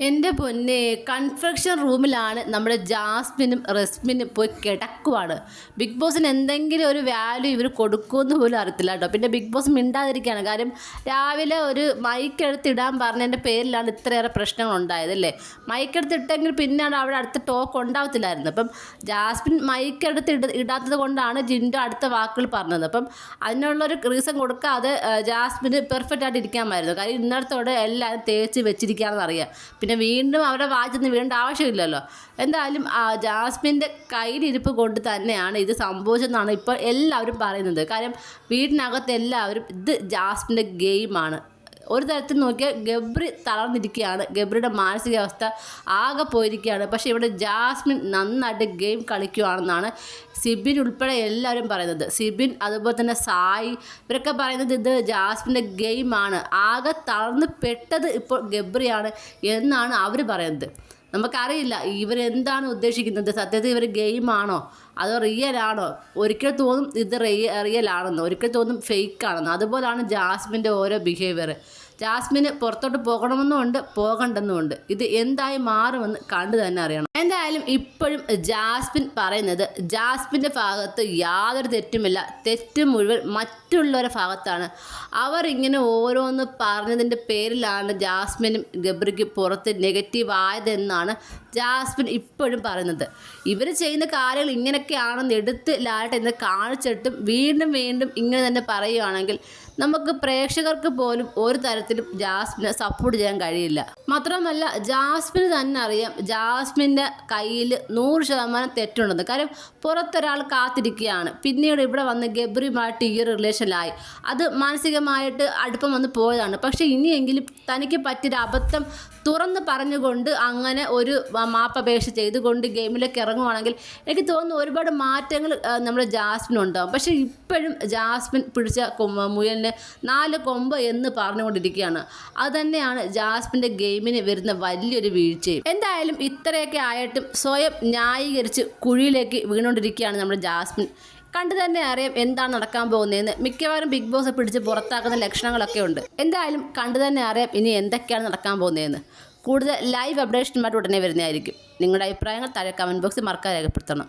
എൻ്റെ പൊന്നെ കൺഫെക്ഷൻ റൂമിലാണ് നമ്മുടെ ജാസ്മിനും റസ്മിനും പോയി കിടക്കുവാണ്. ബിഗ് ബോസിന് എന്തെങ്കിലും ഒരു വാല്യൂ ഇവർ കൊടുക്കുമെന്ന് പോലും അറിയത്തില്ല കേട്ടോ. പിന്നെ ബിഗ് ബോസ് മിണ്ടാതിരിക്കുകയാണ്. കാര്യം രാവിലെ ഒരു മൈക്കെടുത്ത് ഇടാൻ പറഞ്ഞതിൻ്റെ പേരിലാണ് ഇത്രയേറെ പ്രശ്നങ്ങൾ ഉണ്ടായത് അല്ലേ. മൈക്കെടുത്ത് ഇട്ടെങ്കിൽ പിന്നെയാണ് അവിടെ അടുത്ത ടോക്ക് ഉണ്ടാവത്തില്ലായിരുന്നു. അപ്പം ജാസ്മിൻ മൈക്കെടുത്ത് ഇടാത്തത് കൊണ്ടാണ് ജിൻഡോ അടുത്ത വാക്കുകൾ പറഞ്ഞത്. അപ്പം അതിനുള്ളൊരു റീസൺ കൊടുക്കാതെ ജാസ്മിന് പെർഫെക്റ്റ് ആയിട്ട് ഇരിക്കാമായിരുന്നു. കാര്യം ഇന്നടത്തോടെ എല്ലാവരും തേച്ച് വെച്ചിരിക്കുകയാണെന്ന് അറിയാം. പിന്നെ വീണ്ടും അവരുടെ വായിച്ചൊന്നും വീണ്ട ആവശ്യമില്ലല്ലോ. എന്തായാലും ജാസ്മിൻ്റെ കയ്യിലിരിപ്പ് കൊണ്ട് തന്നെയാണ് ഇത് സംഭവിച്ചതെന്നാണ് ഇപ്പോൾ എല്ലാവരും പറയുന്നത്. കാര്യം വീടിനകത്ത് എല്ലാവരും ഇത് ജാസ്മിൻ്റെ ഗെയിമാണ്. ഒരു തരത്തിൽ നോക്കിയാൽ ഗബ്രി തളർന്നിരിക്കുകയാണ്. ഗബ്രിയുടെ മാനസികാവസ്ഥ ആകെ പോയിരിക്കുകയാണ്. പക്ഷേ ഇവിടെ ജാസ്മിൻ നന്നായിട്ട് ഗെയിം കളിക്കുകയാണെന്നാണ് സിബിൻ ഉൾപ്പെടെ എല്ലാവരും പറയുന്നത്. സിബിൻ അതുപോലെ തന്നെ സായി ഇവരൊക്കെ പറയുന്നത് ഇത് ജാസ്മിൻ്റെ ഗെയിമാണ്. ആകെ തളർന്ന് പെട്ടത് ഇപ്പോൾ ഗബ്രിയാണ് എന്നാണ് അവർ പറയുന്നത്. നമുക്കറിയില്ല ഇവരെന്താണ് ഉദ്ദേശിക്കുന്നത്. സത്യത്തിൽ ഇവർ ഗെയിമാണോ അതോ റിയൽ ആണോ? ഒരിക്കൽ തോന്നും ഇത് റിയൽ ആണെന്ന്, ഒരിക്കൽ തോന്നും ഫേക്ക് ആണെന്ന്. അതുപോലാണ് ജാസ്മിൻ്റെ ഓരോ ബിഹേവിയർ. ജാസ്മിന് പുറത്തോട്ട് പോകണമെന്നുമുണ്ട് പോകണ്ടെന്നുമുണ്ട്. ഇത് എന്തായി മാറുമെന്ന് കണ്ടു തന്നെ അറിയണം. എന്തായാലും ഇപ്പോഴും ജാസ്മിൻ പറയുന്നത് ജാസ്മിൻ്റെ ഭാഗത്ത് യാതൊരു തെറ്റുമില്ല. തെറ്റ് മുഴുവൻ മറ്റുള്ളവരുടെ ഭാഗത്താണ്. അവർ ഇങ്ങനെ ഓരോന്ന് പറഞ്ഞതിൻ്റെ പേരിലാണ് ജാസ്മിനും ഗബ്രിക്ക് പുറത്ത് നെഗറ്റീവ് ആയതെന്നാണ് ജാസ്മിൻ ഇപ്പോഴും പറയുന്നത്. ഇവർ ചെയ്യുന്ന കാര്യങ്ങൾ ഇങ്ങനെയൊക്കെയാണെന്ന് എടുത്ത് ലാട്ടെന്ന് കാണിച്ചിട്ടും വീണ്ടും വീണ്ടും ഇങ്ങനെ തന്നെ പറയുകയാണെങ്കിൽ നമുക്ക് പ്രേക്ഷകർക്ക് പോലും ഒരു തരത്തിലും ജാസ്മിനെ സപ്പോർട്ട് ചെയ്യാൻ കഴിയില്ല. മാത്രമല്ല ജാസ്മിന് തന്നെ അറിയാം ജാസ്മിൻ്റെ കയ്യിൽ 100% തെറ്റുണ്ടെന്ന്. കാര്യം പുറത്തൊരാൾ കാത്തിരിക്കുകയാണ്. പിന്നീട് ഇവിടെ വന്ന് ഗബ്രിയുമായിട്ട് ഈ ഒരു റിലേഷനിലായി. അത് മാനസികമായിട്ട് അടുപ്പം വന്ന് പോയതാണ്. പക്ഷേ ഇനിയെങ്കിലും തനിക്ക് പറ്റിയൊരു അബദ്ധം തുറന്ന് പറഞ്ഞുകൊണ്ട് അങ്ങനെ ഒരു മാപ്പപേക്ഷ ചെയ്തുകൊണ്ട് ഗെയിമിലേക്ക് ഇറങ്ങുവാണെങ്കിൽ എനിക്ക് തോന്നുന്നു ഒരുപാട് മാറ്റങ്ങൾ നമ്മുടെ ജാസ്മിനുണ്ടാകും. പക്ഷേ ഇപ്പോഴും ജാസ്മിൻ പിടിച്ച മുയലിന് 4 കൊമ്പ് എന്ന് പറഞ്ഞുകൊണ്ടിരിക്കുകയാണ്. അതുതന്നെയാണ് ജാസ്മിൻ്റെ ഗെയിമിന് വരുന്ന വലിയൊരു വീഴ്ചയും. എന്തായാലും ഇത്രയൊക്കെ ആയിട്ടും സ്വയം ന്യായീകരിച്ച് കുഴിയിലേക്ക് വീണുകൊണ്ടിരിക്കുകയാണ് നമ്മുടെ ജാസ്മിൻ. കണ്ടു തന്നെ അറിയാം എന്താണ് നടക്കാൻ പോകുന്നതെന്ന്. മിക്കവാറും ബിഗ് ബോസ് പിടിച്ച് പുറത്താക്കുന്ന ലക്ഷണങ്ങളൊക്കെ ഉണ്ട്. എന്തായാലും കണ്ടു തന്നെ അറിയാം ഇനി എന്തൊക്കെയാണ് നടക്കാൻ പോകുന്നതെന്ന്. കൂടുതൽ ലൈവ് അപ്ഡേഷനുമായിട്ട് ഉടനെ വരുന്നതായിരിക്കും. നിങ്ങളുടെ അഭിപ്രായങ്ങൾ താഴെ കമൻറ്റ് ബോക്സിൽ മറക്കാതെ രേഖപ്പെടുത്തണം.